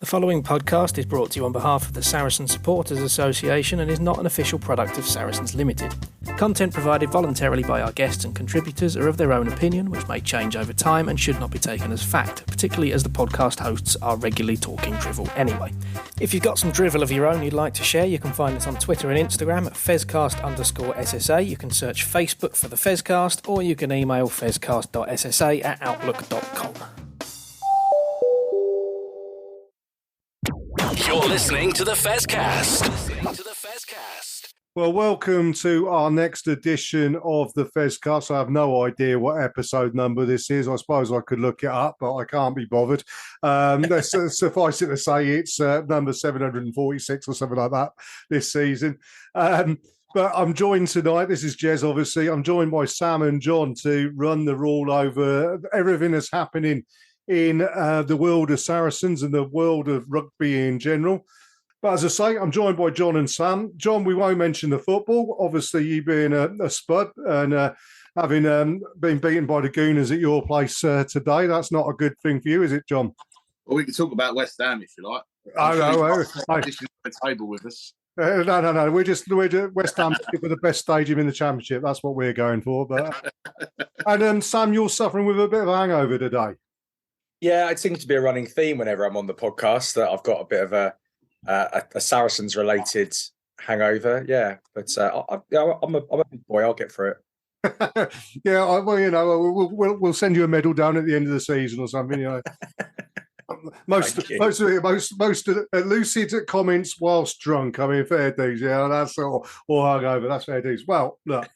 The following podcast is brought to you on behalf of the Saracens Supporters Association and is not an official product of Saracens Limited. Content provided voluntarily by our guests and contributors are of their own opinion, which may change over time and should not be taken as fact, particularly as the podcast hosts are regularly talking drivel anyway. If you've got some drivel of your own you'd like to share, you can find us on Twitter and Instagram at fezcast_SSA. You can search Facebook for the Fezcast, or you can email fezcast.ssa@outlook.com. You're listening to the Fezcast. Well, welcome to our next edition of the Fezcast. I have no idea what episode number this is. I suppose I could look it up, but I can't be bothered. Suffice it to say, it's number 746 or something like that this season. But I'm joined tonight. This is Jez, obviously. I'm joined by Sam and Jon to run the rule over everything that's happening in the world of Saracens and the world of rugby in general. But as I say, I'm joined by Jon and Sam. Jon, we won't mention the football. Obviously, you being a spud and having been beaten by the Gooners at your place today, that's not a good thing for you, is it, Jon? Well, we can talk about West Ham if you like. I know. The table with us. No. We're just West Ham for the best stadium in the Championship. That's what we're going for. But and Sam, you're suffering with a bit of a hangover today. Yeah, it seems to be a running theme whenever I'm on the podcast that I've got a bit of a Saracens-related hangover. Yeah, but I'm a big boy. I'll get through it. Yeah, we'll send you a medal down at the end of the season or something. You know, most lucid comments whilst drunk. I mean, fair dues. Yeah, that's all hungover. That's fair dues. Well, look.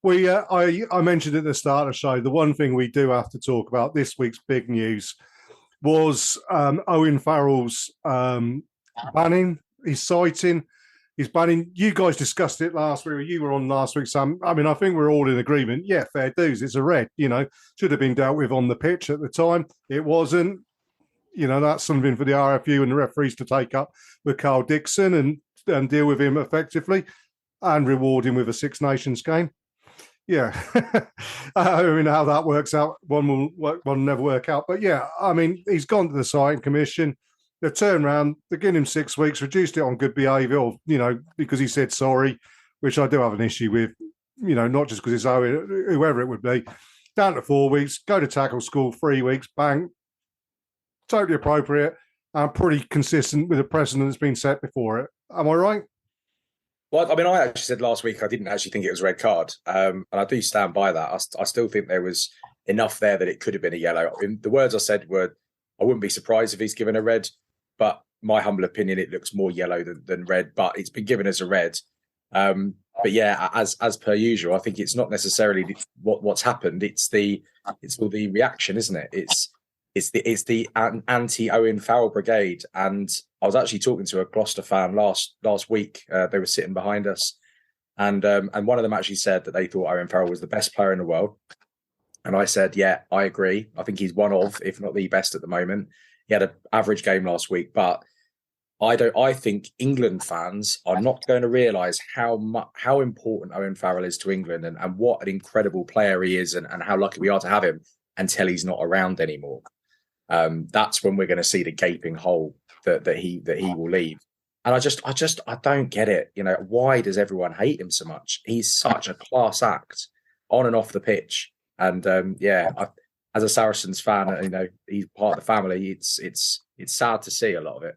I mentioned at the start of the show, the one thing we do have to talk about this week's big news was Owen Farrell's banning, his citing, his banning. You guys discussed it last week. You were on last week, Sam. I mean, I think we're all in agreement. Yeah, fair dues. It's a red, should have been dealt with on the pitch at the time. It wasn't. That's something for the RFU and the referees to take up with Carl Dixon and deal with him effectively and reward him with a Six Nations game. Yeah, I mean, how that works out, one will never work out. But yeah, I mean, he's gone to the citing commission. They've turned around, they're giving him 6 weeks, reduced it on good behaviour, or, because he said sorry, which I do have an issue with, not just because it's Owen, whoever it would be. Down to 4 weeks, go to tackle school, 3 weeks, bang. Totally appropriate and pretty consistent with the precedent that's been set before it. Am I right? Well, I mean, I actually said last week I didn't actually think it was a red card, and I do stand by that. I still think there was enough there that it could have been a yellow. The words I said were, I wouldn't be surprised if he's given a red, but my humble opinion, it looks more yellow than red, but it's been given as a red. But yeah, as per usual, I think it's not necessarily what's happened. It's all the reaction, isn't it? It's the anti-Owen Farrell brigade. And I was actually talking to a Gloucester fan last week. They were sitting behind us. And one of them actually said that they thought Owen Farrell was the best player in the world. And I said, yeah, I agree. I think he's one of, if not the best at the moment. He had an average game last week. But I think England fans are not going to realise how important Owen Farrell is to England and what an incredible player he is and how lucky we are to have him until he's not around anymore. That's when we're going to see the gaping hole that he will leave. And I don't get it. Why does everyone hate him so much? He's such a class act on and off the pitch. And as a Saracens fan, he's part of the family. It's sad to see a lot of it.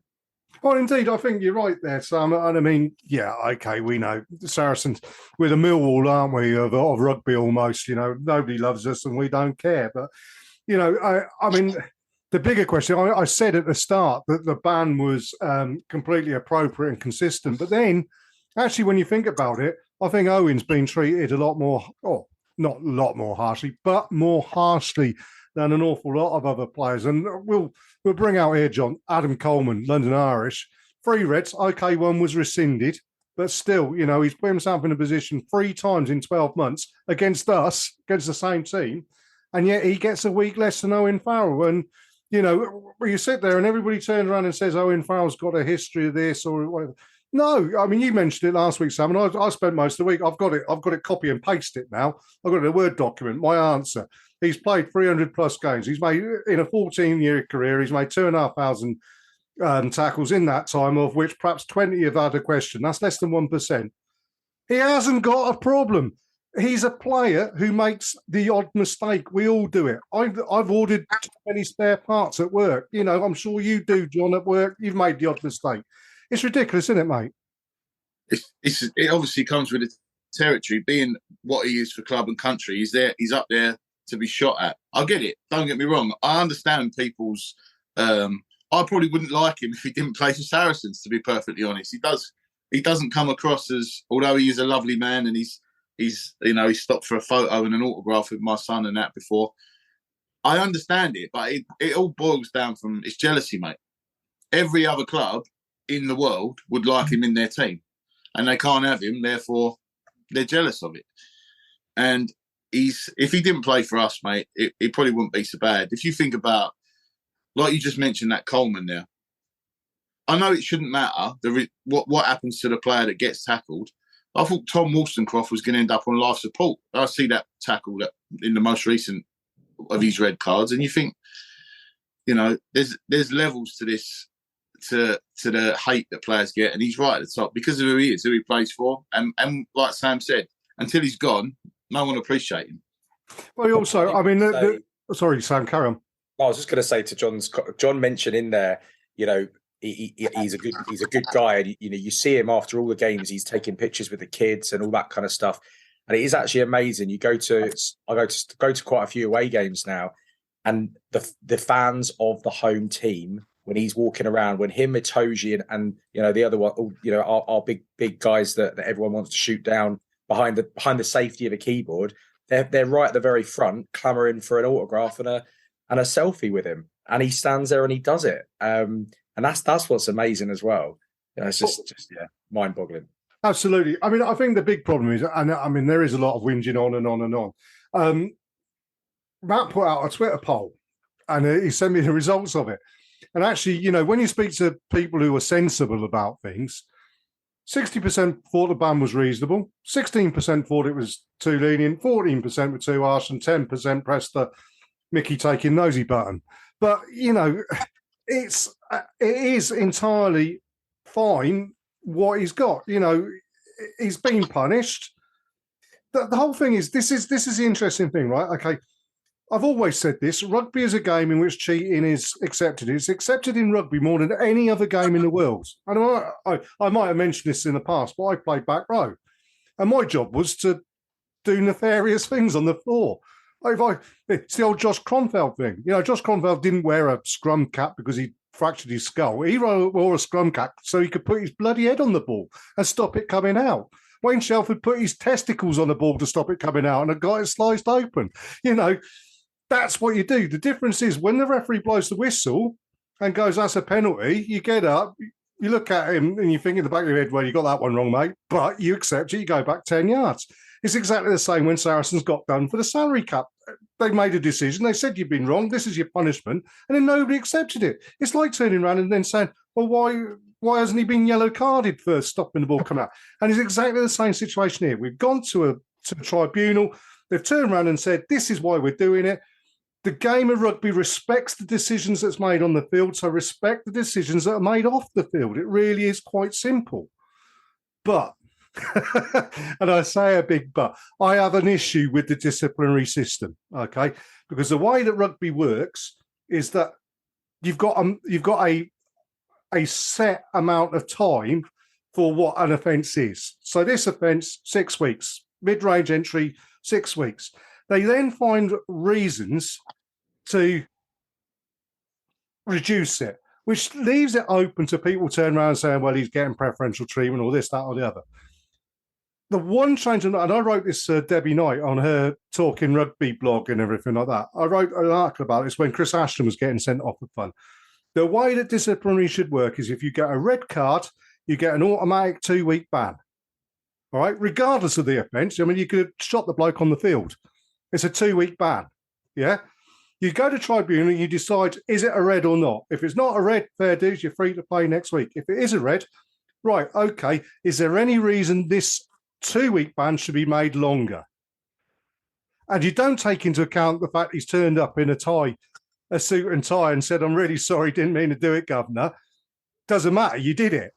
Well, indeed, I think you're right there, Sam. And I mean, yeah, okay, we know the Saracens, we're the Millwall, aren't we, of rugby almost. Nobody loves us and we don't care. But, I mean, the bigger question, I said at the start that the ban was completely appropriate and consistent. But then, actually, when you think about it, I think Owen's been treated a lot more, not a lot more harshly, but more harshly than an awful lot of other players. And we'll bring out here, Jon, Adam Coleman, London Irish. 3 reds, okay, one was rescinded. But still, he's put himself in a position 3 times in 12 months against us, against the same team. And yet he gets a week less than Owen Farrell. And, you sit there and everybody turns around and says, Owen Farrell's got a history of this or whatever. No, I mean, you mentioned it last week, Sam, and I spent most of the week. I've got it copy and paste it now. I've got it in a Word document. My answer. He's played 300 plus games. He's made, in a 14-year career, he's made 2,500 tackles in that time, of which perhaps 20 have had a question. That's less than 1%. He hasn't got a problem. He's a player who makes the odd mistake. We all do it. I've ordered too many spare parts at work. You know, I'm sure you do, John, at work. You've made the odd mistake. It's ridiculous, isn't it, mate? It obviously comes with the territory. Being what he is for club and country, he's up there to be shot at. I get it. Don't get me wrong. I understand people's. I probably wouldn't like him if he didn't play for Saracens. To be perfectly honest, he doesn't come across as, although he is a lovely man and he's he stopped for a photo and an autograph with my son and that before. I understand it, but it all boils down from it's jealousy, mate. Every other club in the world would like him in their team, and they can't have him. Therefore, they're jealous of it. And if he didn't play for us, mate, it probably wouldn't be so bad. If you think about, like you just mentioned, that Coleman there. I know it shouldn't matter what happens to the player that gets tackled. I thought Tom Wollstonecroft was going to end up on life support. I see that tackle that in the most recent of his red cards, and you think, there's levels to this, to the hate that players get, and he's right at the top because of who he is, who he plays for, and like Sam said, until he's gone, no one will appreciate him. Well, also, I mean, sorry, Sam, carry on. I was just going to say to John mentioned in there, he's a good guy, and you see him after all the games, he's taking pictures with the kids and all that kind of stuff, and it is actually amazing. I go to quite a few away games now, and the fans of the home team, when he's walking around, when him, Itoje, and the other one, our big guys that everyone wants to shoot down behind the safety of a keyboard, they're right at the very front, clamoring for an autograph and a selfie with him, and he stands there and he does it. And that's what's amazing as well. It's just mind-boggling. Absolutely. I mean, I think the big problem is, and I mean, there is a lot of whinging on and on and on. Matt put out a Twitter poll, and he sent me the results of it. And actually, when you speak to people who are sensible about things, 60% thought the ban was reasonable, 16% thought it was too lenient, 14% were too harsh, and 10% pressed the Mickey taking nosy button. But, it is entirely fine what he's got. He's been punished. The whole thing is, this is the interesting thing, right? Okay, I've always said this. Rugby is a game in which cheating is accepted. It's accepted in rugby more than any other game in the world. And I might have mentioned this in the past, but I played back row. And my job was to do nefarious things on the floor. It's the old Josh Kronfeld thing. Josh Kronfeld didn't wear a scrum cap because he fractured his skull. He wore a scrum cap so he could put his bloody head on the ball and stop it coming out. Wayne Shelford put his testicles on the ball to stop it coming out, and a guy sliced open. That's what you do. The difference is when the referee blows the whistle and goes, that's a penalty, you get up, you look at him and you think in the back of your head, well, you got that one wrong, mate, but you accept it, you go back 10 yards. It's exactly the same when Saracens got done for the salary cap. They made a decision. They said, you've been wrong. This is your punishment. And then nobody accepted it. It's like turning around and then saying, well, why hasn't he been yellow carded for stopping the ball coming out? And it's exactly the same situation here. We've gone to a tribunal. They've turned around and said, this is why we're doing it. The game of rugby respects the decisions that's made on the field, so respect the decisions that are made off the field. It really is quite simple. But, and I say a big but, I have an issue with the disciplinary system, okay? Because the way that rugby works is that you've got a set amount of time for what an offence is. So this offence, 6 weeks. Mid-range entry, 6 weeks. They then find reasons to reduce it, which leaves it open to people turning around and saying, well, he's getting preferential treatment or this, that, or the other. The one change, and I wrote this Debbie Knight on her Talking Rugby blog and everything like that. I wrote an article about this when Chris Ashton was getting sent off for fun. The way that disciplinary should work is if you get a red card, you get an automatic 2-week ban. All right, regardless of the offence. I mean, you could have shot the bloke on the field. It's a 2-week ban. Yeah. You go to tribunal and you decide, is it a red or not? If it's not a red, fair dues, you're free to play next week. If it is a red, right, okay, is there any reason this 2-week ban should be made longer? And you don't take into account the fact he's turned up in a suit and tie and said, I'm really sorry, didn't mean to do it, Governor. doesn't matter. You did it.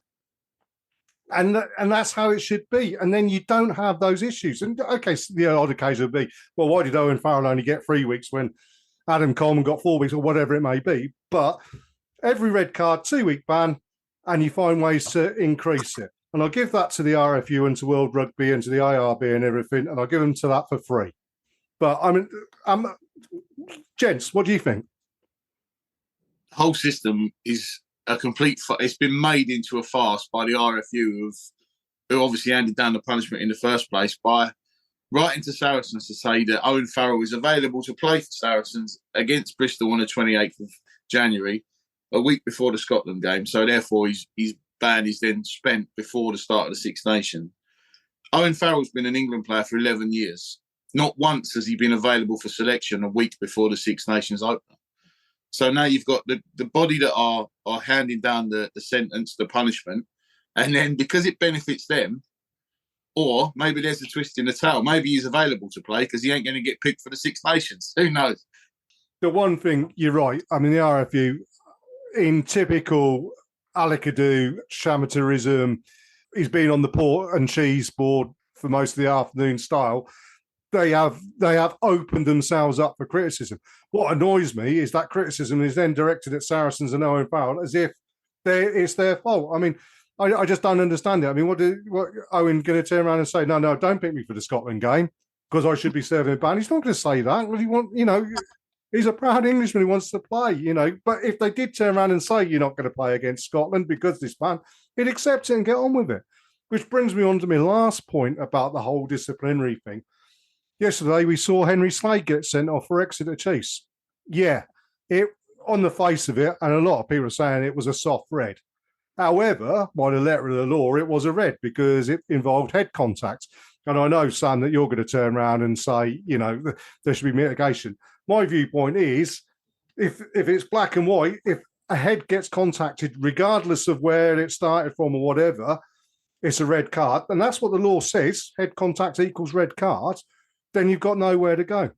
And that's how it should be. And then you don't have those issues. And okay, so the odd occasion would be, well, why did Owen Farrell only get 3 weeks when Adam Coleman got 4 weeks or whatever it may be? But every red card, 2-week ban, and you find ways to increase it. And I'll give that to the RFU and to World Rugby and to the IRB and everything, and I'll give them to that for free. But I mean, gents, what do you think? The whole system is a complete. It's been made into a farce by the RFU, who obviously handed down the punishment in the first place by writing to Saracens to say that Owen Farrell is available to play for Saracens against Bristol on the 28th of January, a week before the Scotland game. So therefore, his ban is then spent before the start of the Six Nations. Owen Farrell's been an England player for 11 years. Not once has he been available for selection a week before the Six Nations opener. So now you've got the body that are handing down the sentence, the punishment, and then because it benefits them, or maybe there's a twist in the tail. Maybe he's available to play because he ain't going to get picked for the Six Nations. Who knows? The one thing, you're right. I mean, the RFU, in typical Alicadu shamateurism, he's been on the pork and cheese board for most of the afternoon style. They have opened themselves up for criticism. What annoys me is that criticism is then directed at Saracens and Owen Farrell as if it's their fault. I mean, I just don't understand it. I mean, what Owen going to turn around and say? No, don't pick me for the Scotland game because I should be serving a ban. He's not going to say that. Well, he's a proud Englishman who wants to play, But if they did turn around and say you're not going to play against Scotland because this ban, he'd accept it and get on with it. Which brings me on to my last point about the whole disciplinary thing. Yesterday, we saw Henry Slade get sent off for Exeter Chiefs. Yeah, it on the face of it, and a lot of people are saying it was a soft red. However, by the letter of the law, it was a red because it involved head contact. And I know, Sam, that you're going to turn around and say, there should be mitigation. My viewpoint is, if it's black and white, if a head gets contacted, regardless of where it started from or whatever, it's a red card. And that's what the law says, head contact equals red card. Then you've got nowhere to go.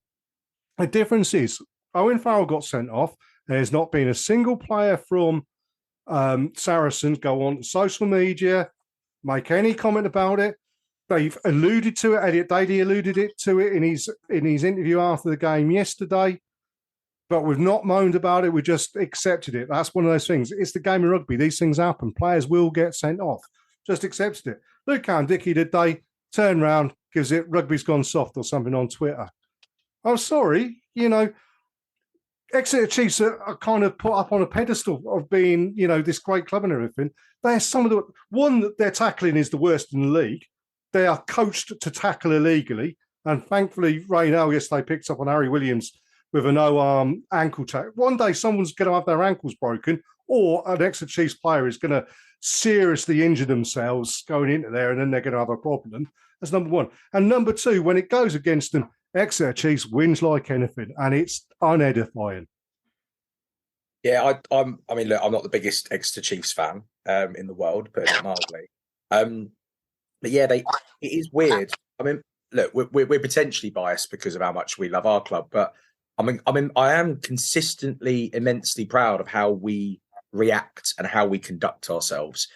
The difference is Owen Farrell got sent off. There's not been a single player from Saracens go on social media, make any comment about it. They've alluded to it. Elliot Daly alluded to it in his interview after the game yesterday. But we've not moaned about it. We just accepted it. That's one of those things. It's the game of rugby. These things happen. Players will get sent off. Just accepted it. Luke Dickey today turned round, gives it rugby's gone soft or something on Twitter. I'm sorry, Exeter Chiefs are kind of put up on a pedestal of being, this great club and everything. They're some of the one that their tackling is the worst in the league. They are coached to tackle illegally, and thankfully, Raynell yesterday picked up on Harry Williams with a no-arm ankle tackle. One day, someone's going to have their ankles broken, or an Exeter Chiefs player is going to seriously injure themselves going into there, and then they're going to have a problem. That's number one. And number two, when it goes against them, Exeter Chiefs wins like anything, and it's unedifying. Yeah, I mean, look, I'm not the biggest Exeter Chiefs fan in the world, putting it mildly. But yeah, it is weird. I mean, look, we're potentially biased because of how much we love our club, but I am consistently immensely proud of how we react and how we conduct ourselves.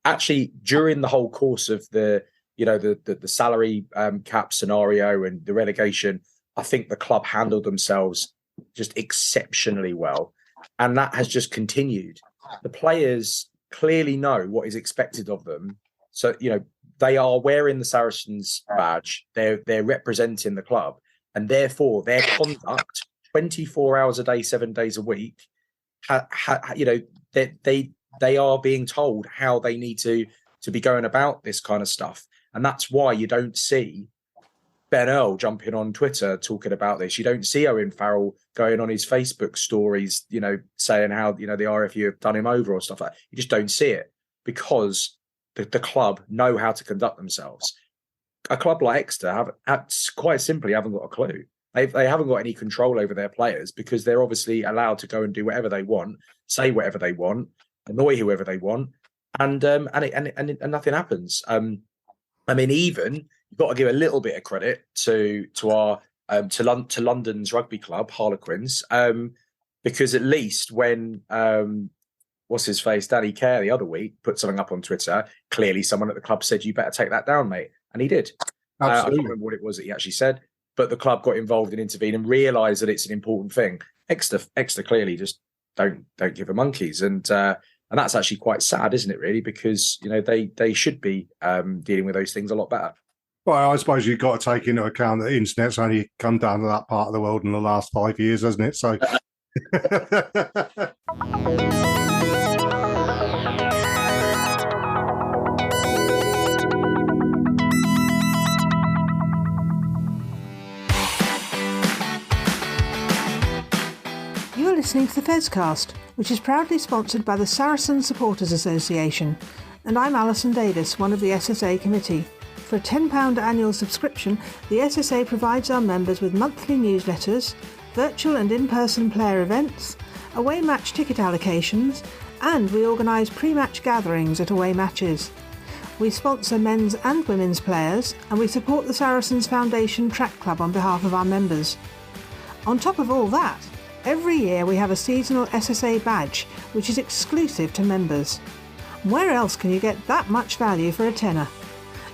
Actually, during the whole course of the salary cap scenario and the relegation, I think the club handled themselves just exceptionally well. And that has just continued. The players clearly know what is expected of them. So, they are wearing the Saracens badge. They're representing the club. And therefore, their conduct, 24 hours a day, 7 days a week, they are being told how they need to be going about this kind of stuff. And that's why you don't see Ben Earl jumping on Twitter talking about this. You don't see Owen Farrell going on his Facebook stories, saying how, the RFU have done him over or stuff like that. You just don't see it because the club know how to conduct themselves. A club like Exeter quite simply haven't got a clue. They haven't got any control over their players because they're obviously allowed to go and do whatever they want, say whatever they want, annoy whoever they want, and nothing happens. I mean, even you've got to give a little bit of credit to London's rugby club, Harlequins, because at least when what's his face, Danny Kerr, the other week, put something up on Twitter. Clearly, someone at the club said, "You better take that down, mate," and he did. I can't remember what it was that he actually said, but the club got involved and intervened and realised that it's an important thing. Exeter clearly just don't give a monkeys, and that's actually quite sad, isn't it? Really, because they should be dealing with those things a lot better. Well, I suppose you've got to take into account that the internet's only come down to that part of the world in the last 5 years, hasn't it? So. You are listening to the Fezcast, which is proudly sponsored by the Saracens Supporters Association, and I'm Alison Davis, one of the SSA committee. For a £10 annual subscription, the SSA provides our members with monthly newsletters, virtual and in-person player events, away match ticket allocations, and we organise pre-match gatherings at away matches. We sponsor men's and women's players, and we support the Saracens Foundation Track Club on behalf of our members. On top of all that, every year we have a seasonal SSA badge, which is exclusive to members. Where else can you get that much value for a tenner?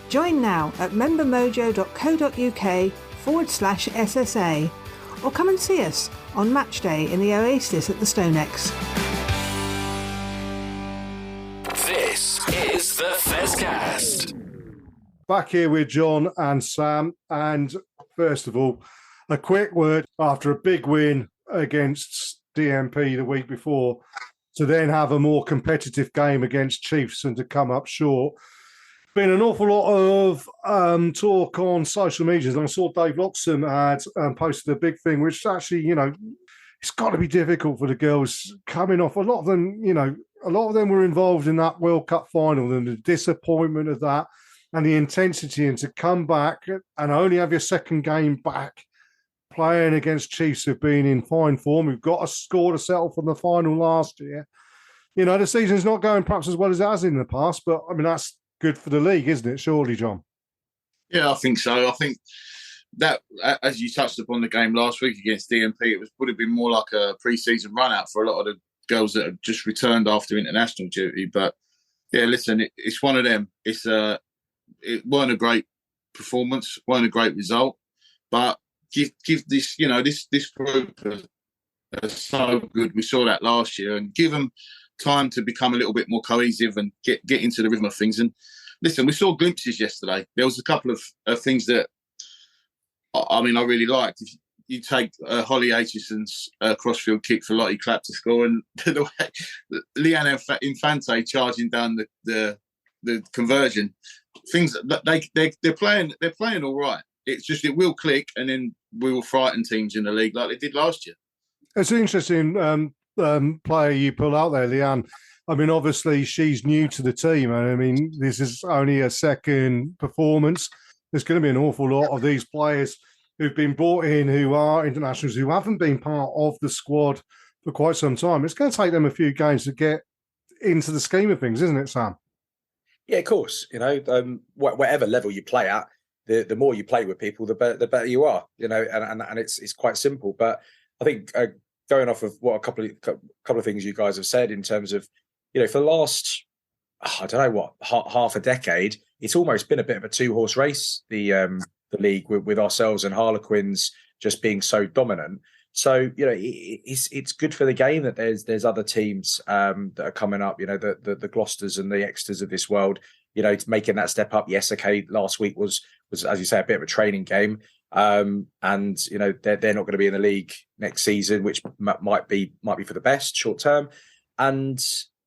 Join now at membermojo.co.uk/SSA, or come and see us on match day in the Oasis at the Stonex. This is the Fezcast. Back here with Jon and Sam, and first of all, a quick word after a big win against DMP the week before, to then have a more competitive game against Chiefs and to come up short. Been an awful lot of talk on social media. And I saw Dave Loxham had posted a big thing, which actually, it's got to be difficult for the girls coming off. A lot of them were involved in that World Cup final, and the disappointment of that and the intensity, and to come back and only have your second game back playing against Chiefs who've been in fine form, who've got a score to settle from the final last year. The season's not going perhaps as well as it has in the past, but I mean, that's good for the league, isn't it? Surely, Jon? Yeah, I think so. I think that, as you touched upon the game last week against DMP, it would have been more like a pre-season run-out for a lot of the girls that have just returned after international duty. But yeah, listen, it's one of them. It weren't a great performance, weren't a great result, but give this, this group are so good. We saw that last year, and give them time to become a little bit more cohesive and get into the rhythm of things. And listen, we saw glimpses yesterday. There was a couple of things that I really liked. If you take Holly Aitchison's crossfield kick for Lottie Clapp to score, and the way Lyon Infante charging down the conversion, things that they're playing all right. It's just it will click, and then we will frighten teams in the league like they did last year. It's an interesting player you pull out there, Leanne. I mean, obviously she's new to the team, and I mean, this is only a second performance. There's going to be an awful lot of these players who've been brought in, who are internationals, who haven't been part of the squad for quite some time. It's going to take them a few games to get into the scheme of things, isn't it, Sam? Yeah, of course. Whatever level you play at, the more you play with people, the better you are. And it's quite simple. But I think going off of what a couple of things you guys have said in terms of, for the last, half a decade, it's almost been a bit of a two-horse race, the league with ourselves and Harlequins just being so dominant. So, it's good for the game that there's other teams that are coming up, the Gloucesters and the Exeters of this world, making that step up. Yes, okay, last week was, as you say, a bit of a training game. And they're not going to be in the league next season, which might be for the best short term. And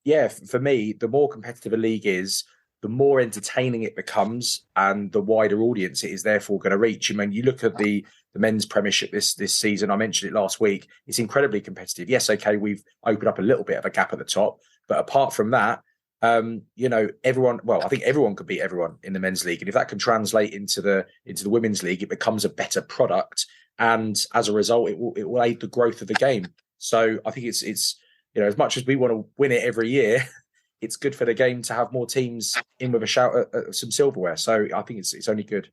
yeah, for me, the more competitive a league is, the more entertaining it becomes, and the wider audience it is therefore going to reach. I mean, you look at the men's Premiership this season. I mentioned it last week. It's incredibly competitive. Yes, okay, we've opened up a little bit of a gap at the top, but apart from that, everyone. Well, I think everyone could beat everyone in the men's league, and if that can translate into the women's league, it becomes a better product, and as a result, it will aid the growth of the game. So I think it's as much as we want to win it every year, it's good for the game to have more teams in with a shout at some silverware. So I think it's only good.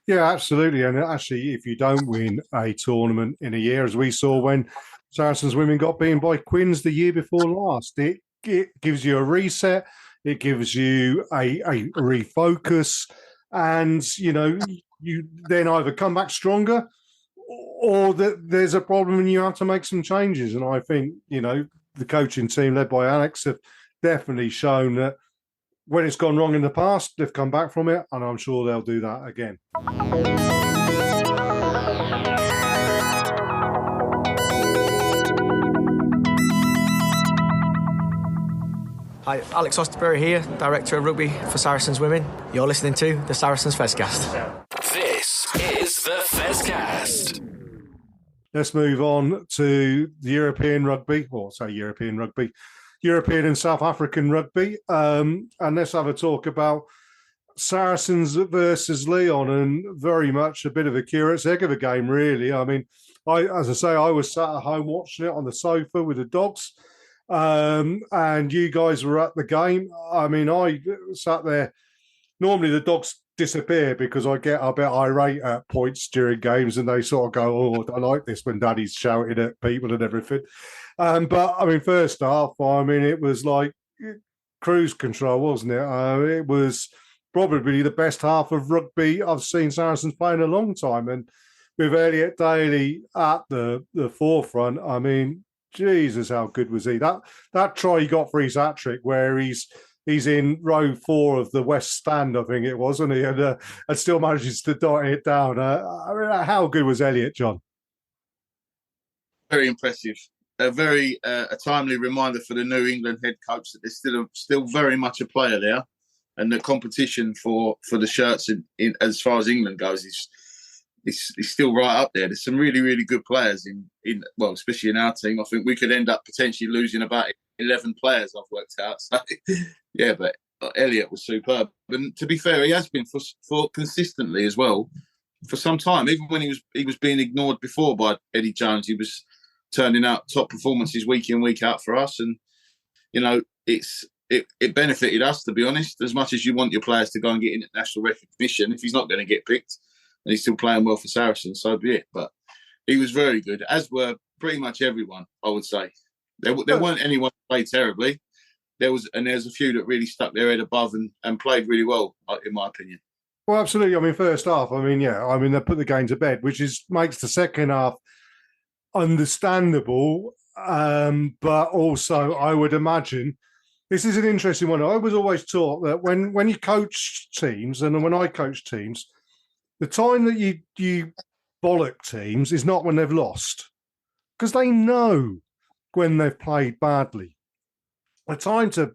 Yeah, absolutely. And actually, if you don't win a tournament in a year, as we saw when Saracens women got beaten by Quins the year before last, it gives you a reset. It gives you a refocus, and you then either come back stronger, or that there's a problem and you have to make some changes. And I think the coaching team led by Alex have definitely shown that when it's gone wrong in the past, they've come back from it, and I'm sure they'll do that again. Hi, Alex Osterberry here, Director of Rugby for Saracens Women. You're listening to the Saracens Fezcast. This is the Fezcast. Let's move on to the European rugby, or say European rugby, European and South African rugby. And let's have a talk about Saracens versus Lyon, and very much a bit of a curious egg of a game, really. I mean, I was sat at home watching it on the sofa with the dogs. And you guys were at the game. I mean, I sat there. Normally the dogs disappear because I get a bit irate at points during games, and they sort of go, "Oh, I like this when Daddy's shouting at people and everything." But I mean, first half, I mean, it was like cruise control, wasn't it? It was probably the best half of rugby I've seen Saracens play in a long time, and with Elliot Daly at the forefront, I mean, Jesus, how good was he? That try he got for his hat-trick, where he's in row 4 of the West Stand, I think it was, wasn't he? And still manages to dot it down. I mean, how good was Elliot, John? Very impressive. A very a timely reminder for the New England head coach that there's still very much a player there, and the competition for the shirts in as far as England goes is still right up there. There's some really, really good players in well, especially in our team. I think we could end up potentially losing about 11 players, I've worked out. So, yeah, but Elliot was superb. And to be fair, he has been for consistently as well for some time. Even when he was being ignored before by Eddie Jones, he was turning out top performances week in, week out for us. And, it benefited us, to be honest, as much as you want your players to go and get international recognition. If he's not going to get picked, and he's still playing well for Saracens, so be it. But he was very good, as were pretty much everyone, I would say. There weren't anyone who played terribly. There's a few that really stuck their head above and played really well, in my opinion. Well, absolutely. I mean, first half, they put the game to bed, which makes the second half understandable. But also, I would imagine, this is an interesting one. I was always taught that when you coach teams, and when I coach teams, the time that you bollock teams is not when they've lost, because they know when they've played badly. The time to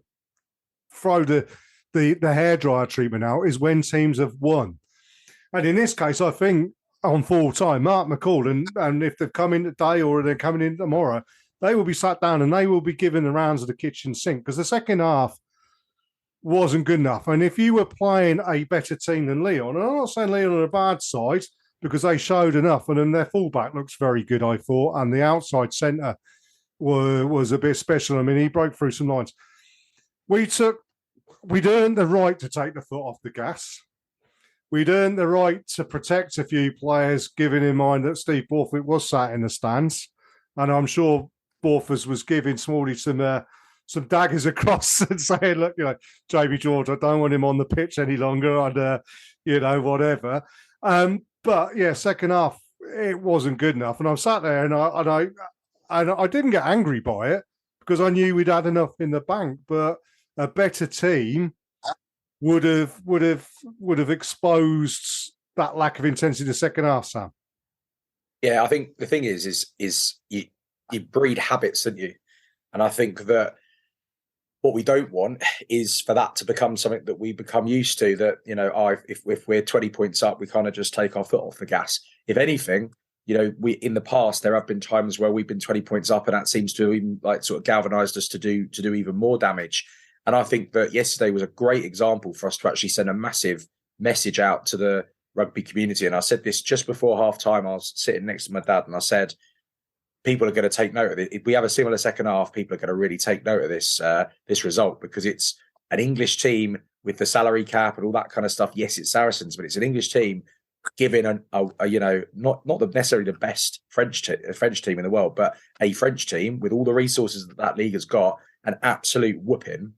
throw the hairdryer treatment out is when teams have won. And in this case, I think on full time, Mark McCall, and if they've come in today or they're coming in tomorrow, they will be sat down and they will be given the rounds of the kitchen sink, because the second half wasn't good enough. And if you were playing a better team than Lyon, and I'm not saying Lyon on a bad side, because they showed enough, and then their fullback looks very good, I thought, and the outside centre was a bit special. I mean, he broke through some lines. We'd earned the right to take the foot off the gas. We'd earned the right to protect a few players, given in mind that Steve Borthwick was sat in the stands, and I'm sure Borthwick was giving Smalley some daggers across and saying, "Look, Jamie George, I don't want him on the pitch any longer," and whatever. But yeah, second half it wasn't good enough, and I'm sat there and I didn't get angry by it, because I knew we'd had enough in the bank. But a better team would have exposed that lack of intensity in the second half, Sam. Yeah, I think the thing is you breed habits, don't you? And I think that what we don't want is for that to become something that we become used to, that, if we're 20 points up, we kind of just take our foot off the gas. If anything, we in the past, there have been times where we've been 20 points up, and that seems to even sort of galvanized us to do even more damage. And I think that yesterday was a great example for us to actually send a massive message out to the rugby community. And I said this just before half time. I was sitting next to my dad and I said, people are going to take note of it. If we have a similar second half, people are going to really take note of this result, because it's an English team with the salary cap and all that kind of stuff. Yes, it's Saracens, but it's an English team given not necessarily the best French team in the world, but a French team with all the resources that league has got, an absolute whooping.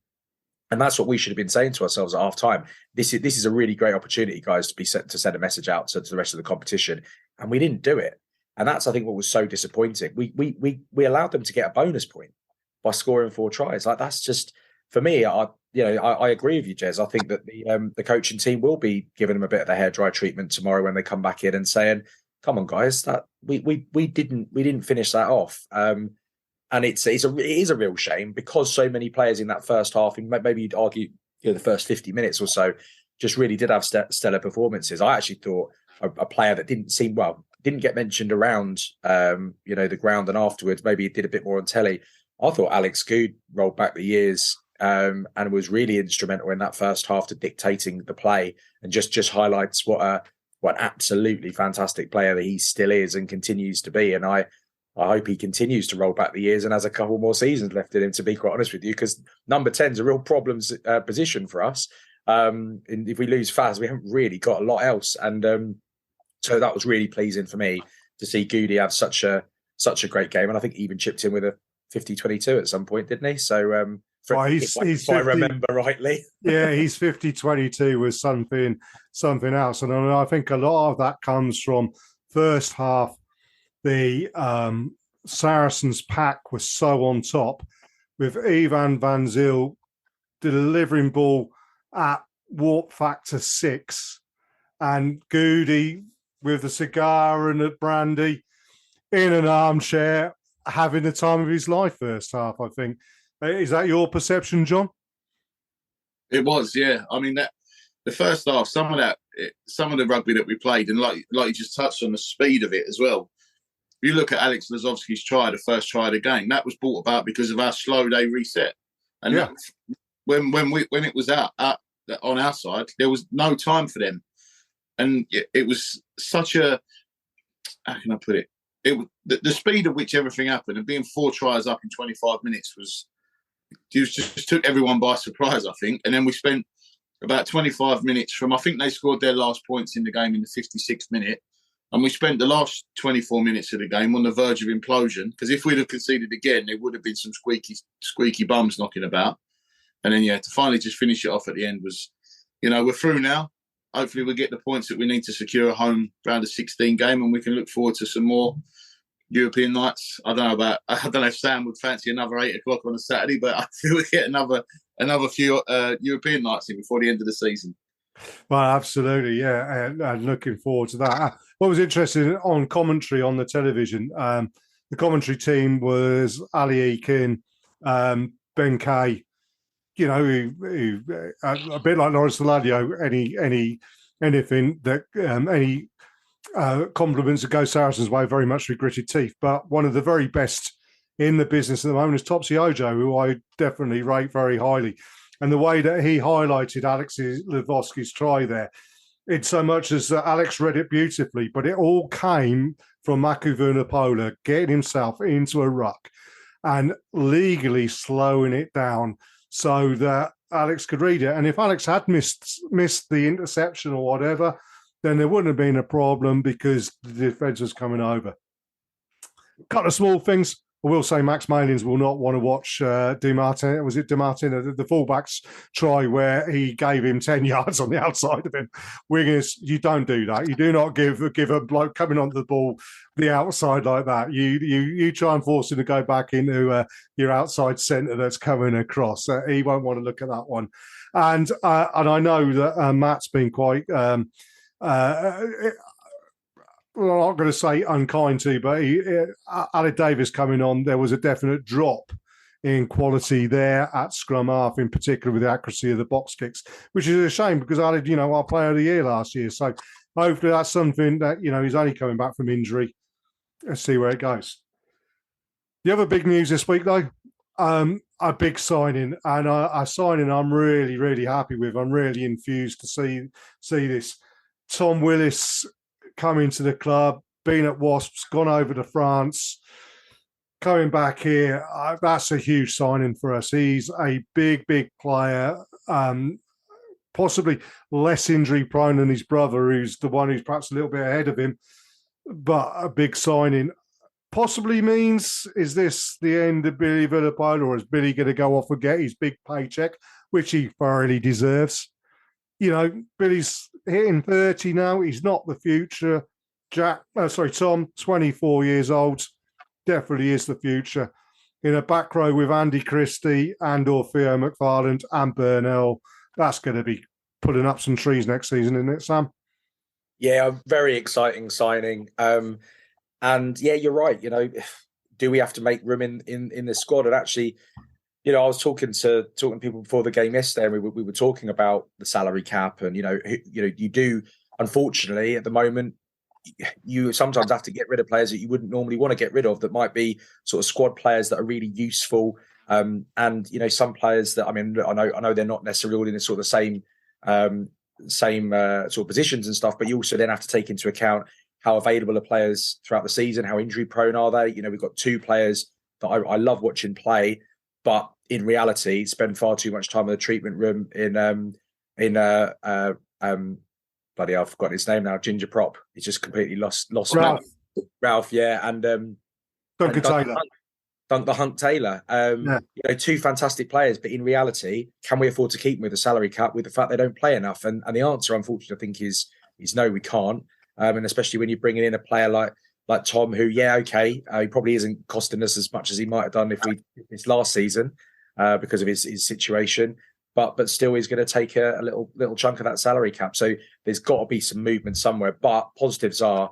And that's what we should have been saying to ourselves at half time. This is a really great opportunity, guys, to send a message out to the rest of the competition. And we didn't do it. And that's, I think, what was so disappointing. We allowed them to get a bonus point by scoring 4 tries. Like, that's just, for me, I agree with you, Jez. I think that the coaching team will be giving them a bit of the hairdryer treatment tomorrow when they come back in and saying, "Come on, guys, that we didn't finish that off." And it is a real shame because so many players in that first half, and maybe you'd argue the first 50 minutes or so, just really did have stellar performances. I actually thought a player that didn't get mentioned around the ground and afterwards, maybe he did a bit more on telly. I thought Alex Good rolled back the years and was really instrumental in that first half to dictating the play, and just highlights what an absolutely fantastic player that he still is and continues to be. And I hope he continues to roll back the years and has a couple more seasons left in him, to be quite honest with you, because number 10 is a real problems position for us. And if we lose Faz, we haven't really got a lot else. And so that was really pleasing for me to see Goody have such a great game. And I think he even chipped in with a 50-22 at some point, didn't he? So if I remember rightly. Yeah, he's 50-22 was something else. And I think a lot of that comes from first half. The Saracens pack was so on top, with Ivan Van Zyl delivering ball at warp factor 6, and Goody with a cigar and a brandy in an armchair having the time of his life first half, I think. Is that your perception, John? It was, yeah. I mean, that the first half, some of the rugby that we played, and like you just touched on the speed of it as well. If you look at Alex Lazowski's try, the first try of the game, that was brought about because of how slow they reset. And when it was out on our side, there was no time for them, and it was such a, how can I put it? The speed at which everything happened, and being 4 tries up in 25 minutes just took everyone by surprise, I think. And then we spent about 25 minutes from, I think they scored their last points in the game in the 56th minute. And we spent the last 24 minutes of the game on the verge of implosion, because if we'd have conceded again, there would have been some squeaky bums knocking about. And then, to finally just finish it off at the end was, we're through now. Hopefully we'll get the points that we need to secure a home round of 16 game, and we can look forward to some more European nights. I don't know if Sam would fancy another 8 o'clock on a Saturday, but I feel we'll get another few European nights in before the end of the season. Well, absolutely, yeah, and looking forward to that. What was interesting on commentary on the television, the commentary team was Ali Eakin, Ben Kay, who a bit like Lawrence Deladio, anything that any compliments that go Saracens' way, very much with gritted teeth. But one of the very best in the business at the moment is Topsy Ojo, who I definitely rate very highly. And the way that he highlighted Alex Lazowski's try there, in so much as Alex read it beautifully, but it all came from Maku Vunipola getting himself into a ruck and legally slowing it down so that Alex could read it. And if Alex had missed the interception or whatever, then there wouldn't have been a problem because the defence was coming over. A couple of small things. I will say Max Malins will not want to watch Dumartin. Was it Dumartin, the fullback's try where he gave him 10 yards on the outside of him? Wingers, you don't do that. You do not give a bloke coming onto the ball the outside like that. You try and force him to go back into your outside centre that's coming across. He won't want to look at that one. And I know that Matt's been quite... well, I'm not going to say unkind to, but Ali Davis coming on, there was a definite drop in quality there at scrum half, in particular with the accuracy of the box kicks, which is a shame because Ali, our player of the year last year. So hopefully that's something that, he's only coming back from injury. Let's see where it goes. The other big news this week, though, a big signing, and a signing I'm really, really happy with. I'm really enthused to see this. Tom Willis coming to the club, been at Wasps, gone over to France, coming back here. That's a huge signing for us. He's a big, big player, possibly less injury prone than his brother, who's the one who's perhaps a little bit ahead of him, but a big signing. possibly means, is this the end of Billy Villapole, or is Billy going to go off and get his big paycheck, which he thoroughly deserves? Billy's hitting 30 now. He's not the future. Tom, 24 years old, definitely is the future. In a back row with Andy Christie and/or Theo McFarland and Burnell, that's going to be putting up some trees next season, isn't it, Sam? Yeah, very exciting signing. And yeah, you're right. Do we have to make room in the squad? And actually, I was talking to people before the game yesterday, and we were talking about the salary cap, and you do, unfortunately, at the moment, you sometimes have to get rid of players that you wouldn't normally want to get rid of, that might be sort of squad players that are really useful. And some players that, I know they're not necessarily all in the sort of same sort of positions and stuff, but you also then have to take into account how available are players throughout the season, how injury prone are they. We've got two players that I love watching play, but in reality spend far too much time in the treatment room bloody hell, I've forgotten his name now, Ginger Prop. He's just completely lost Ralph, yeah, and Duncan Taylor. The Hunk Taylor. Two fantastic players, but in reality, can we afford to keep them with a salary cap with the fact they don't play enough? And the answer, unfortunately, I think is no, we can't. And especially when you're bringing in a player like Tom, who, he probably isn't costing us as much as he might have done if this last season because of his situation. But still, he's going to take a little chunk of that salary cap. So there's got to be some movement somewhere. But positives are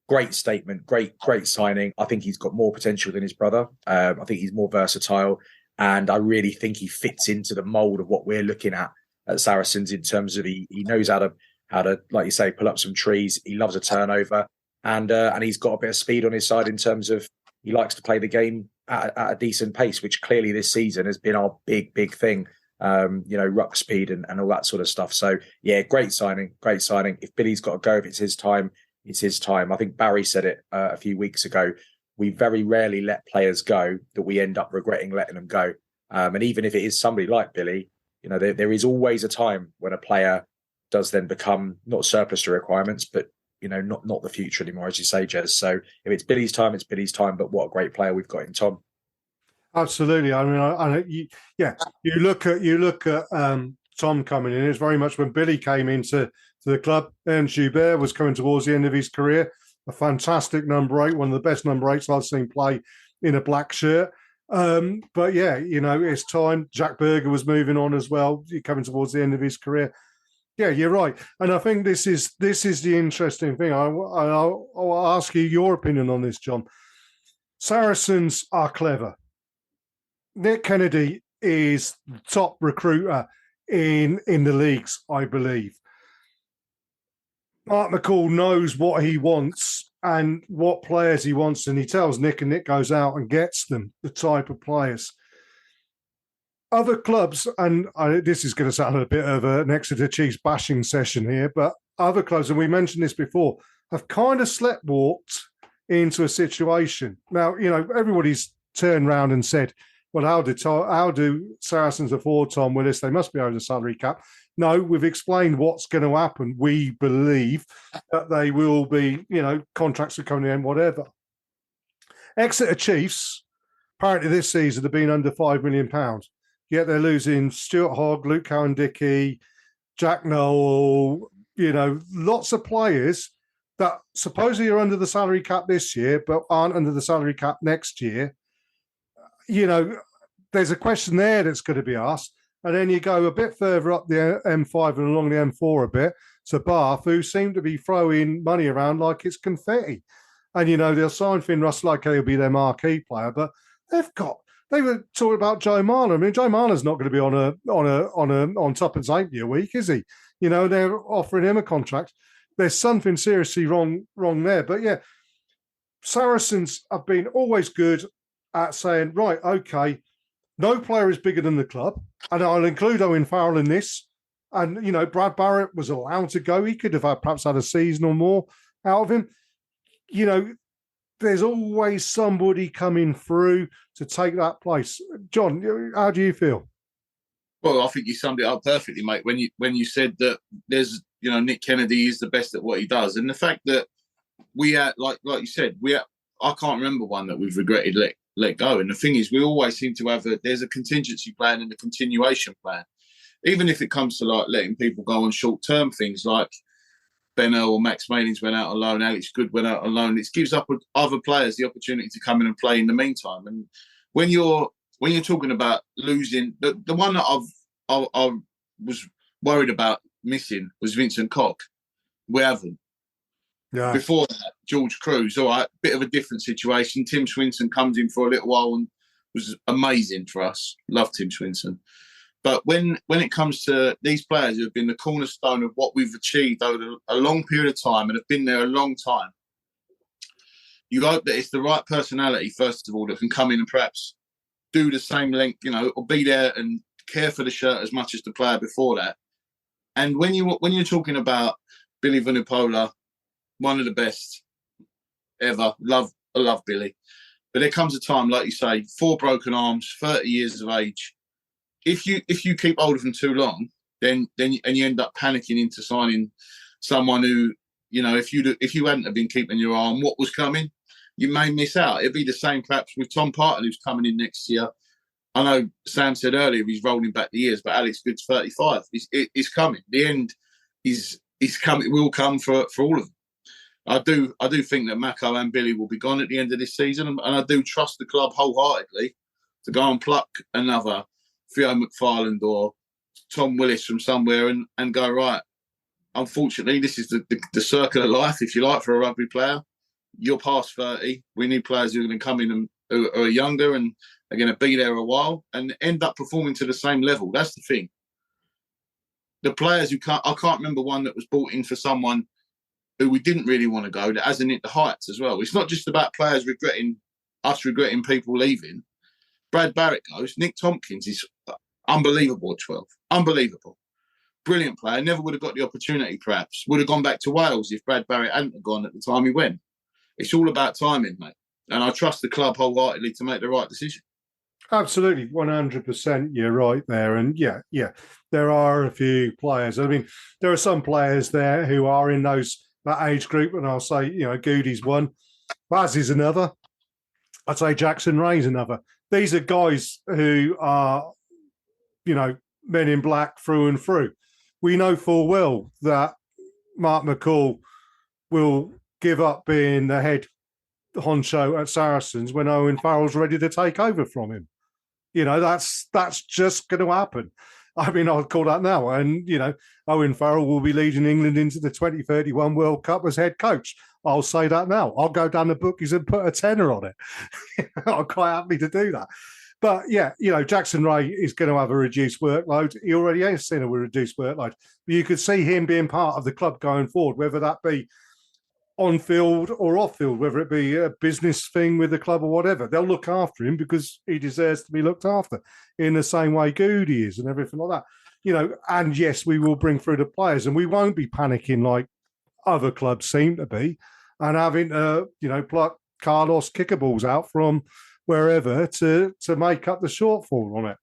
great statement, great signing. I think he's got more potential than his brother. I think he's more versatile, and I really think he fits into the mould of what we're looking at Saracens in terms of he knows how to, like you say, pull up some trees. He loves a turnover, and he's got a bit of speed on his side in terms of he likes to play the game at a decent pace, which clearly this season has been our big thing. Ruck speed and all that sort of stuff. So yeah, great signing. If Billy's got to go, if it's his time, it's his time. I think Barry said it a few weeks ago. We very rarely let players go that we end up regretting letting them go. And even if it is somebody like Billy, there is always a time when a player does then become not surplus to requirements, but not the future anymore, as you say, Jez. So if it's Billy's time, it's Billy's time. But what a great player we've got in Tom. Absolutely. You look at Tom coming in. It's very much when Billy came into the club. And Joubert was coming towards the end of his career. A fantastic number 8, one of the best number 8s I've seen play in a black shirt. But yeah, it's time. Jack Berger was moving on as well, coming towards the end of his career. Yeah, you're right. And I think this is the interesting thing. I'll ask you your opinion on this, John. Saracens are clever. Nick Kennedy is the top recruiter in the leagues, I believe. Mark McCall knows what he wants and what players he wants, and he tells Nick, and Nick goes out and gets them, the type of players. Other clubs, and this is going to sound a bit of an Exeter Chiefs bashing session here, but other clubs, and we mentioned this before, have kind of sleptwalked into a situation. Now, everybody's turned around and said, well, how do Saracens afford Tom Willis? They must be over the salary cap. No, we've explained what's going to happen. We believe that they will be, contracts are coming in, whatever. Exeter Chiefs, apparently this season, have been under £5 million. Yet they're losing Stuart Hogg, Luke Cowan-Dickey, Jack Noel, lots of players that supposedly are under the salary cap this year, but aren't under the salary cap next year. There's a question there that's going to be asked. And then you go a bit further up the M5 and along the M4 a bit to Bath, who seem to be throwing money around like it's confetti. And, they'll sign Finn Russell like he'll be their marquee player, but they were talking about Joe Marler. I mean, Joe Marler's not going to be on top of Zapier a week, is he? They're offering him a contract. There's something seriously wrong there. But yeah, Saracens have been always good at saying, right, okay, no player is bigger than the club. And I'll include Owen Farrell in this. And, Brad Barrett was allowed to go. He could have perhaps had a season or more out of him. There's always somebody coming through to take that place. John, how do you feel? Well, I think you summed it up perfectly, mate, when you said that there's, Nick Kennedy is the best at what he does. And the fact that we like you said, I can't remember one that we've regretted let go. And the thing is, we always seem to have there's a contingency plan and a continuation plan. Even if it comes to like letting people go on short-term things like Benno or Max Malins went out on loan, Alex Good went out on loan. It gives up other players the opportunity to come in and play in the meantime. And when you're talking about losing, the one that I was worried about missing was Vincent Koch. We haven't. Yeah. Before that, George Cruz, all right, bit of a different situation. Tim Swinson comes in for a little while and was amazing for us. Love Tim Swinson. But when it comes to these players who have been the cornerstone of what we've achieved over a long period of time and have been there a long time, you hope that it's the right personality, first of all, that can come in and perhaps do the same length, or be there and care for the shirt as much as the player before that. And when you're talking about Billy Vunipola, one of the best ever, I love Billy. But there comes a time, like you say, 4 broken arms, 30 years of age. If you keep hold of them too long, then you end up panicking into signing someone who, if you hadn't have been keeping your eye on what was coming, you may miss out. It'd be the same perhaps with Tom Parton, who's coming in next year. I know Sam said earlier he's rolling back the years, but Alex Good's 35. He's coming. The end is coming. Will come for all of them. I do think that Mako and Billy will be gone at the end of this season, and I do trust the club wholeheartedly to go and pluck another Theo McFarland or Tom Willis from somewhere and go, right, unfortunately, this is the circle of life, if you like, for a rugby player. You're past 30. We need players who are going to come in and who are younger and are going to be there a while and end up performing to the same level. That's the thing. The players I can't remember one that was brought in for someone who we didn't really want to go, that hasn't hit the heights as well. It's not just about players regretting people leaving. Brad Barrett goes. Nick Tompkins is unbelievable at 12. Unbelievable. Brilliant player. Never would have got the opportunity, perhaps. Would have gone back to Wales if Brad Barrett hadn't gone at the time he went. It's all about timing, mate. And I trust the club wholeheartedly to make the right decision. Absolutely, 100%. You're right there. And yeah, there are a few players. I mean, there are some players there who are in that age group, and I'll say, Goody's one. Baz is another. I'd say Jackson Ray's another. These are guys who are, men in black through and through. We know full well that Mark McCall will give up being the head honcho at Saracens when Owen Farrell's ready to take over from him. That's just going to happen. I mean, I'll call that now. And, Owen Farrell will be leading England into the 2031 World Cup as head coach. I'll say that now. I'll go down the bookies and put a tenner on it. I'm quite happy to do that. But, yeah, Jackson Ray is going to have a reduced workload. He already has seen a reduced workload. But you could see him being part of the club going forward, whether that be on field or off field, whether it be a business thing with the club or whatever. They'll look after him because he deserves to be looked after in the same way Goody is and everything like that. And yes, we will bring through the players and we won't be panicking like other clubs seem to be and having to, pluck Carlos kickaballs out from wherever to make up the shortfall on it.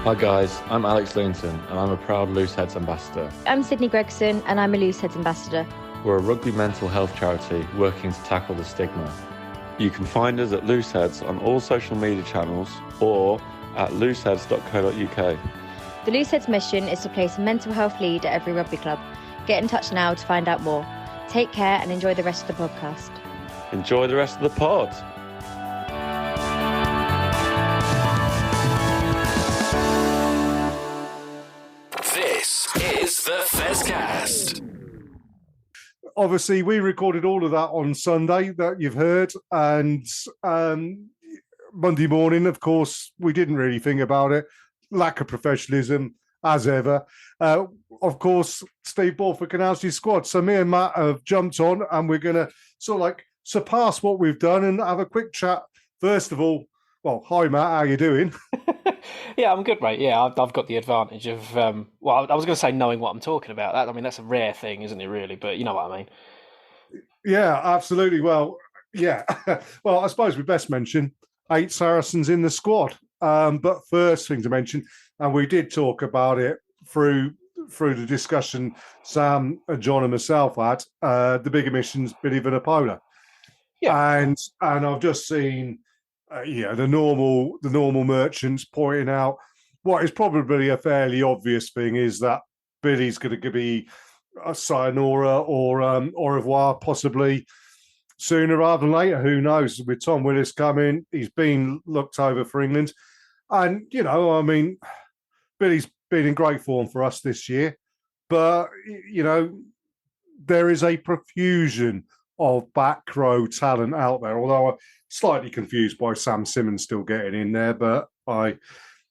Hi guys, I'm Alex Linton and I'm a proud Looseheads ambassador. I'm Sydney Gregson and I'm a Looseheads ambassador. We're a rugby mental health charity working to tackle the stigma. You can find us at Looseheads on all social media channels or at looseheads.co.uk. The Looseheads mission is to place a mental health lead at every rugby club. Get in touch now to find out more. Take care and enjoy the rest of the podcast. Enjoy the rest of the pod. Is the Fezcast. Obviously, we recorded all of that on Sunday that you've heard, and Monday morning, of course, we didn't really think about it. Lack of professionalism, as ever. Of course, Steve Borthwick announced his squad, so me and Matt have jumped on, and we're going to sort of surpass what we've done and have a quick chat. First of all, well, hi Matt, how you doing? Yeah, I'm good, mate. Yeah, I've got the advantage of, I was going to say knowing what I'm talking about. That's a rare thing, isn't it, really? But you know what I mean. Yeah, absolutely. Well, Yeah. Well, I suppose we best mention 8 Saracens in the squad. But first thing to mention, and we did talk about it through the discussion Sam and Jon and myself had, the big omissions, Billy Vanapola. Yeah. And I've just seen the normal merchants pointing out what is probably a fairly obvious thing is that Billy's going to be a sayonara or au revoir possibly sooner rather than later. Who knows? With Tom Willis coming, he's been looked over for England. And, Billy's been in great form for us this year. But, there is a profusion of back row talent out there, although I'm slightly confused by Sam Simmonds still getting in there. But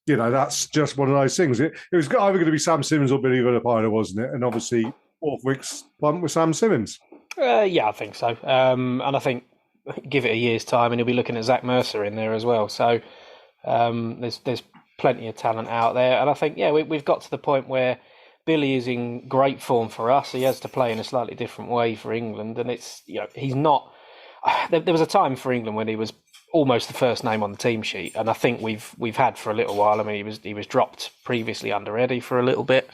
that's just one of those things. It was either going to be Sam Simmonds or Billy Vanapola, wasn't it? And obviously, Borthwick's bumped with Sam Simmonds. Yeah, I think so. And I think give it a year's time and he'll be looking at Zach Mercer in there as well. So there's plenty of talent out there. And I think, we've got to the point where Billy is in great form for us. He has to play in a slightly different way for England. And it's, he's not... There was a time for England when he was almost the first name on the team sheet. And I think we've had for a little while. I mean, he was dropped previously under Eddie for a little bit.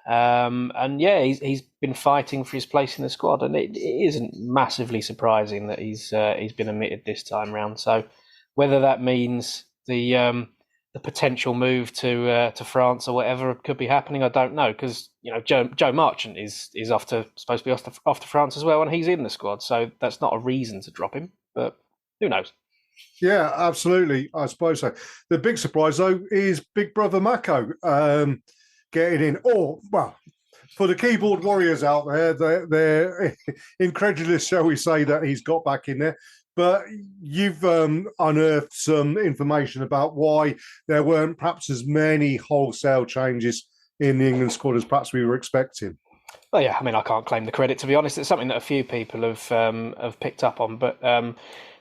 He's been fighting for his place in the squad, and it isn't massively surprising that he's been omitted this time round. So, whether that means the potential move to France or whatever could be happening, I don't know, because Joe Marchant is supposed to be off to France as well, and he's in the squad, so that's not a reason to drop him. But who knows? Yeah, absolutely. I suppose so. The big surprise though is Big Brother Mako. Getting in, for the keyboard warriors out there, they're incredulous, shall we say, that he's got back in there. But you've unearthed some information about why there weren't perhaps as many wholesale changes in the England squad as perhaps we were expecting. Well, yeah, I mean, I can't claim the credit, to be honest. It's something that a few people have picked up on. But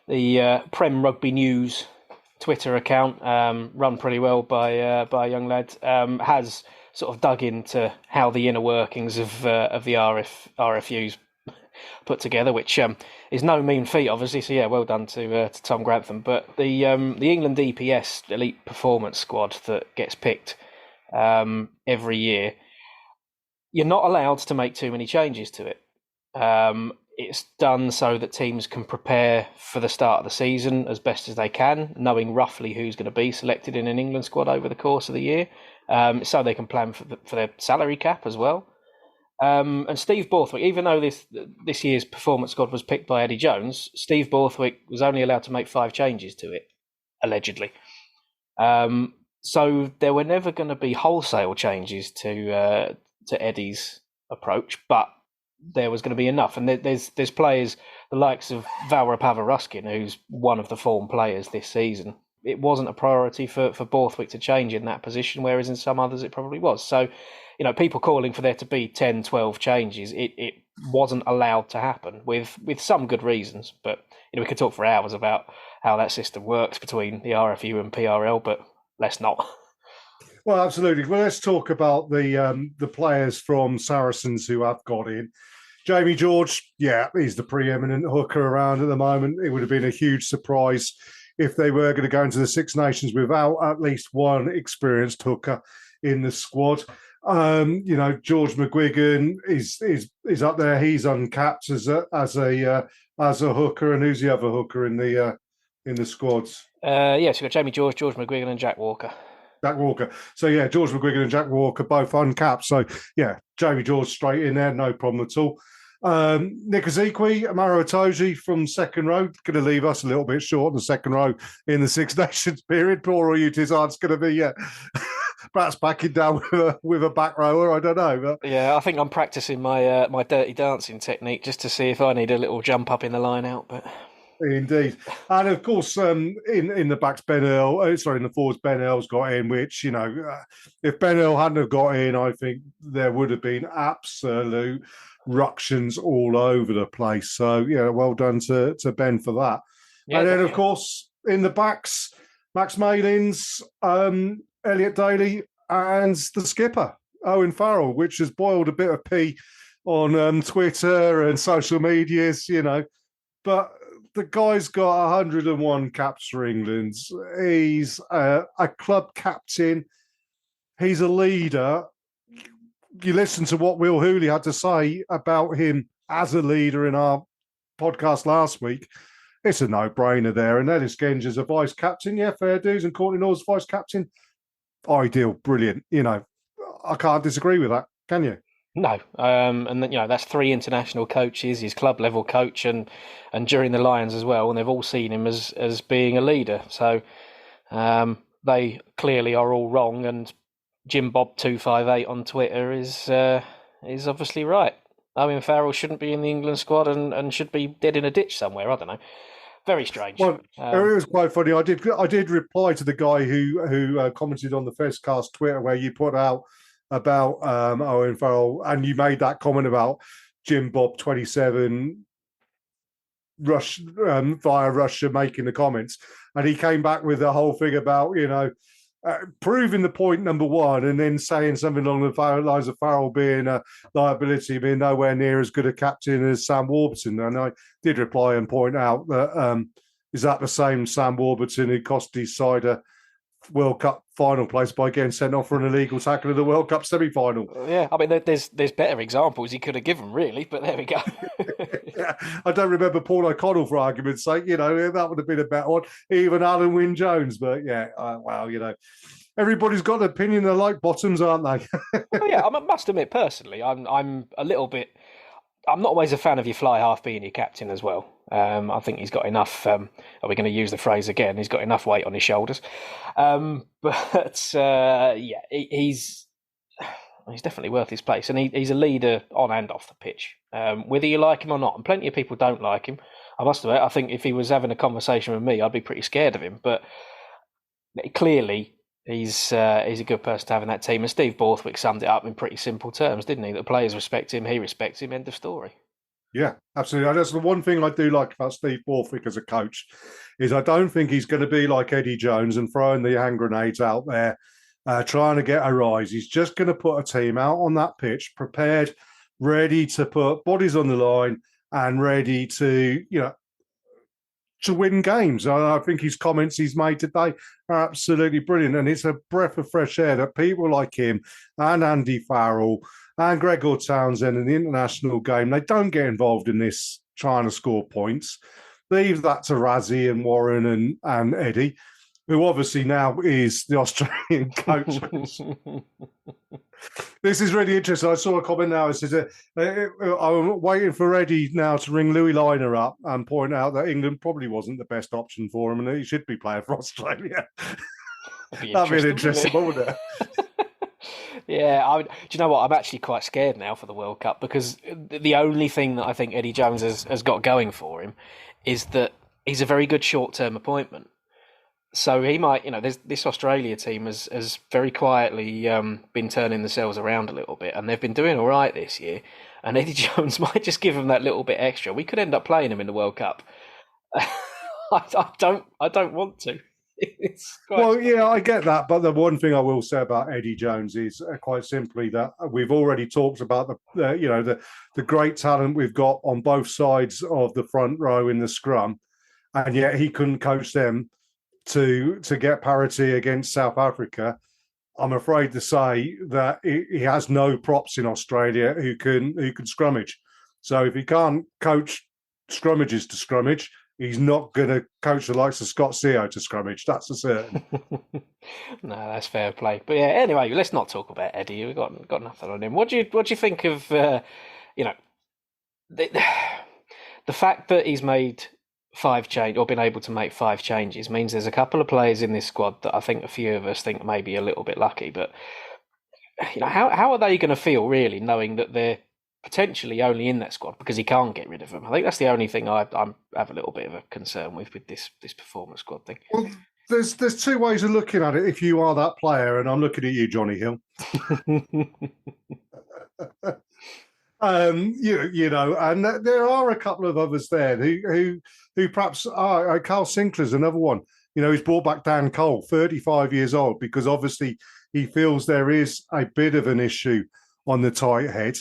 the Prem Rugby News Twitter account, run pretty well by a young lad, has sort of dug into how the inner workings of the RFUs put together, which is no mean feat, obviously. So well done to Tom Grantham. But the England EPS Elite Performance Squad that gets picked every year, you're not allowed to make too many changes to it. It's done so that teams can prepare for the start of the season as best as they can, knowing roughly who's going to be selected in an England squad over the course of the year. So they can plan for their salary cap as well. And Steve Borthwick, even though this year's performance squad was picked by Eddie Jones, Steve Borthwick was only allowed to make 5 changes to it, allegedly. So there were never going to be wholesale changes to Eddie's approach, but there was going to be enough. And there's players, the likes of Valra Ruskin, who's one of the form players this season. It wasn't a priority for Borthwick to change in that position, whereas in some others it probably was. So, people calling for there to be 10, 12 changes, it wasn't allowed to happen with some good reasons. But, we could talk for hours about how that system works between the RFU and PRL, but let's not. Well, absolutely. Well, let's talk about the players from Saracens who have got in. Jamie George, he's the preeminent hooker around at the moment. It would have been a huge surprise if they were going to go into the Six Nations without at least one experienced hooker in the squad. George McGuigan is up there. He's uncapped as a hooker. And who's the other hooker in the squads? So you've got Jamie George, George McGuigan, and Jack Walker. So, George McGuigan and Jack Walker both uncapped. So, Jamie George straight in there, no problem at all. Nick Ezekwe, Amaro Itoje from second row, going to leave us a little bit short in the second row in the Six Nations period. Poor Utizard's going to be, perhaps backing down with a back rower. I don't know. But... Yeah, I think I'm practicing my my dirty dancing technique just to see if I need a little jump up in the line out. But indeed, and of course, in the backs, in the forwards, Ben Earl's got in. Which if Ben Earl hadn't have got in, I think there would have been absolute ructions all over the place. So well done to Ben for that. Yeah, and then of course in the backs, Max Malins, Elliot Daly, and the skipper Owen Farrell, which has boiled a bit of pee on Twitter and social medias. But the guy's got 101 caps for England. He's a club captain. He's a leader. You listen to what Will Hooley had to say about him as a leader in our podcast last week. It's a no-brainer there. And Ellis Genge as a vice captain. Yeah, fair dues. And Courtney Lawes vice captain. Ideal. Brilliant. I can't disagree with that. Can you? No. And that's 3 international coaches, his club level coach and during the Lions as well. And they've all seen him as being a leader. So they clearly are all wrong. And Jim Bob 258 on Twitter is obviously right. Owen Farrell shouldn't be in the England squad and should be dead in a ditch somewhere. I don't know. Very strange. Well, it was quite funny. I did reply to the guy who commented on the Fezcast Twitter where you put out about Owen Farrell, and you made that comment about Jim Bob 27 via Russia making the comments, and he came back with the whole thing about proving the point number one, and then saying something along the lines of Farrell being a liability, being nowhere near as good a captain as Sam Warburton. And I did reply and point out that is that the same Sam Warburton who cost his side a World Cup final place by getting sent off for an illegal tackle in the World Cup semi-final? Yeah, I mean, there's better examples he could have given, really, but there we go. Yeah, I don't remember Paul O'Connell, for argument's sake. That would have been a better one. Even Alan Wynne-Jones, but yeah, everybody's got an opinion. They're like bottoms, aren't they? Well, yeah, I must admit, personally, I'm a little bit. I'm not always a fan of your fly half being your captain as well. I think he's got enough. Are we going to use the phrase again? He's got enough weight on his shoulders. He's definitely worth his place, and he's a leader on and off the pitch, whether you like him or not. And plenty of people don't like him. I must admit, I think if he was having a conversation with me, I'd be pretty scared of him. But clearly, he's a good person to have in that team. And Steve Borthwick summed it up in pretty simple terms, didn't he? The players respect him, he respects him. End of story. Yeah, absolutely. That's the one thing I do like about Steve Borthwick as a coach is I don't think he's going to be like Eddie Jones and throwing the hand grenades out there, trying to get a rise. He's just going to put a team out on that pitch, prepared, ready to put bodies on the line and ready to, to win games. I think his comments he's made today are absolutely brilliant. And it's a breath of fresh air that people like him and Andy Farrell and Gregor Townsend in the international game, they don't get involved in this trying to score points. Leave that to Razzie and Warren and Eddie, who obviously now is the Australian coach. This is really interesting. I saw a comment now. It says, I'm waiting for Eddie now to ring Louis Liner up and point out that England probably wasn't the best option for him and that he should be playing for Australia. That'd be interesting, wouldn't it? Yeah, do you know what? I'm actually quite scared now for the World Cup because the only thing that I think Eddie Jones has got going for him is that he's a very good short-term appointment. So he might, this Australia team has very quietly been turning themselves around a little bit, and they've been doing all right this year. And Eddie Jones might just give them that little bit extra. We could end up playing him in the World Cup. I don't want to. Yeah, I get that. But the one thing I will say about Eddie Jones is quite simply that we've already talked about the great talent we've got on both sides of the front row in the scrum, and yet he couldn't coach them to get parity against South Africa. I'm afraid to say that he has no props in Australia who can scrummage. So if he can't coach scrummages to scrummage, he's not going to coach the likes of Scott Seo to scrummage. That's a certain. No, that's fair play. But yeah, anyway, let's not talk about Eddie. We've got nothing on him. What do you think of the fact that he's made 5 changes or been able to make 5 changes means there's a couple of players in this squad that I think a few of us think maybe a little bit lucky. But how are they going to feel really knowing that they're potentially only in that squad because he can't get rid of them? I think that's the only thing I have a little bit of a concern with this performance squad thing. Well, there's 2 ways of looking at it. If you are that player, and I'm looking at you, Johnny Hill. And there are a couple of others there who perhaps are. Carl Sinclair's another one. He's brought back Dan Cole, 35 years old, because obviously he feels there is a bit of an issue on the tight head.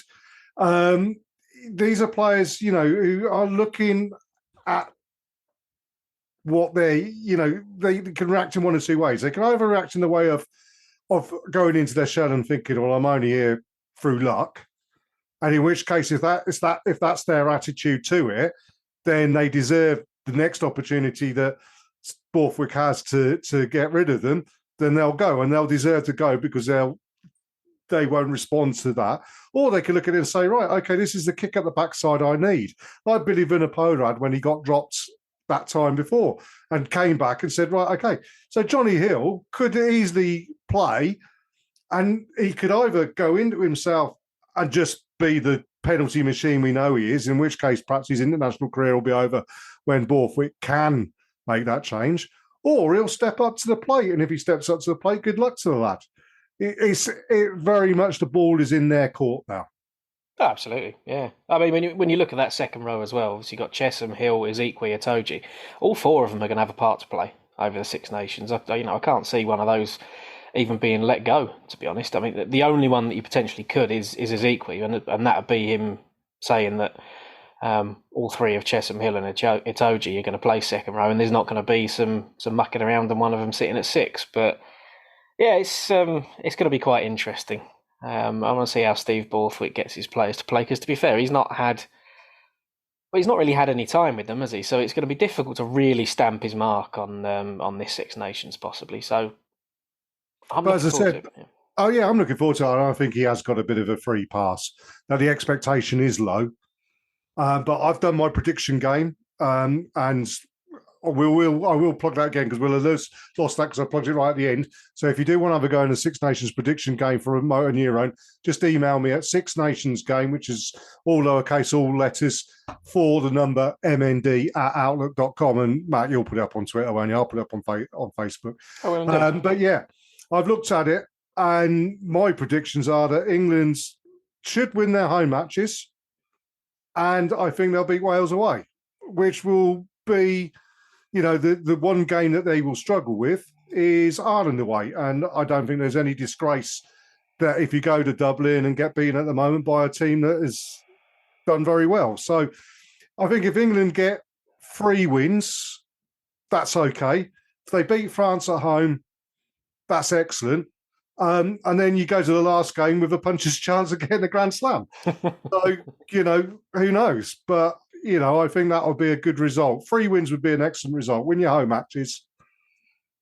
These are players, who are looking at what they can react in one of two ways. They can either react in the way of going into their shell and thinking, well, I'm only here through luck. And in which case, if that's their attitude to it, then they deserve the next opportunity that Borthwick has to get rid of them. Then they'll go, and they'll deserve to go because they won't respond to that. Or they can look at it and say, right, okay, this is the kick at the backside I need. Like Billy Vunipola had when he got dropped that time before and came back and said, right, okay. So Johnny Hill could easily play, and he could either go into himself and just be the penalty machine we know he is, in which case perhaps his international career will be over when Borthwick can make that change, or he'll step up to the plate. And if he steps up to the plate, good luck to the lad. It very much the ball is in their court now. Oh, absolutely, yeah. I mean, when you look at that second row as well, obviously you've got Chesham, Hill, Ezekwe, Itoje. All four of them are going to have a part to play over the Six Nations. I can't see one of those even being let go, to be honest. I mean, the only one that you potentially could is Ezekwe, and that would be him saying that all three of Chesham, Hill and Itoje are going to play second row, and there's not going to be some mucking around and one of them sitting at six. But yeah, it's going to be quite interesting. I want to see how Steve Borthwick gets his players to play, because to be fair, he's not really had any time with them, has he? So it's going to be difficult to really stamp his mark on this Six Nations, possibly. So I'm looking forward to it. Yeah. Oh yeah, I'm looking forward to it. I think he has got a bit of a free pass. Now the expectation is low, but I've done my prediction game, and I will plug that again, because we'll have lost that because I plugged it right at the end. So if you do want to have a go in the Six Nations prediction game for a motor neuron, just email me at Six Nations Game, which is all lowercase, all letters, for the number mnd@outlook.com. And Matt, you'll put it up on Twitter, won't you? I'll put it up on Facebook. But yeah, I've looked at it, and my predictions are that England should win their home matches, and I think they'll beat Wales away, which will be, the one game that they will struggle with is Ireland away. And I don't think there's any disgrace that if you go to Dublin and get beaten at the moment by a team that has done very well. So I think if England get 3 wins, that's okay. If they beat France at home, that's excellent. And then you go to the last game with a puncher's chance of getting a Grand Slam. So, who knows? But I think that would be a good result. 3 wins would be an excellent result. Win your home matches.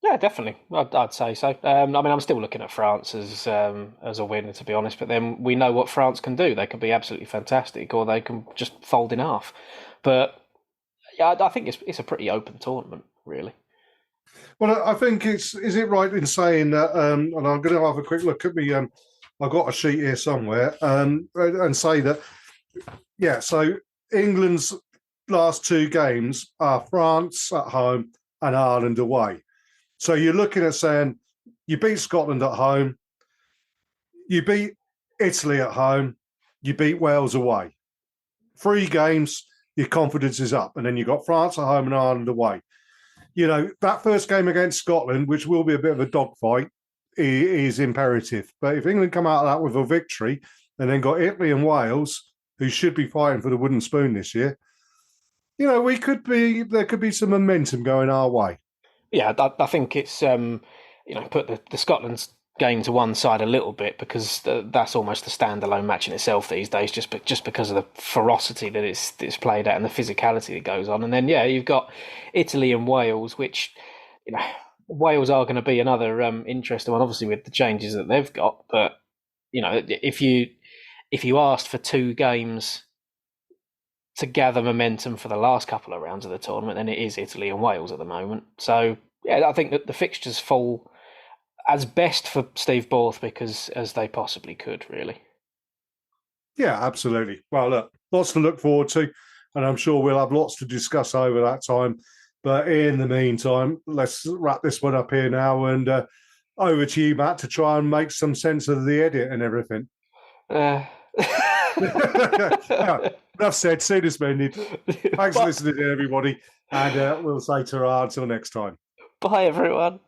Yeah, definitely. I'd say so. I'm still looking at France as a winner, to be honest. But then we know what France can do. They can be absolutely fantastic, or they can just fold in half. But yeah, I think it's a pretty open tournament, really. Well, I think is it right in saying that? And I'm going to have a quick look at me. I've got a sheet here somewhere, and say that. Yeah, so England's last 2 games are France at home and Ireland away. So you're looking at saying you beat Scotland at home, you beat Italy at home, you beat Wales away. 3 games, your confidence is up. And then you've got France at home and Ireland away. That first game against Scotland, which will be a bit of a dogfight, is imperative. But if England come out of that with a victory and then got Italy and Wales, who should be fighting for the wooden spoon this year, there could be some momentum going our way. Yeah, I think it's put the Scotland game to one side a little bit, because that's almost a standalone match in itself these days, just because of the ferocity that it's played at and the physicality that goes on. And then you've got Italy and Wales, which Wales are going to be another interesting one, obviously with the changes that they've got. But if you asked for 2 games to gather momentum for the last couple of rounds of the tournament, then it is Italy and Wales at the moment. So yeah, I think that the fixtures fall as best for Steve Borthwick as they possibly could, really. Yeah, absolutely. Well, look, lots to look forward to, and I'm sure we'll have lots to discuss over that time. But in the meantime, let's wrap this one up here now, and over to you, Matt, to try and make some sense of the edit and everything. Enough said. See this mended. Thanks for listening, everybody, and we'll say ta-ra until next time. Bye, everyone.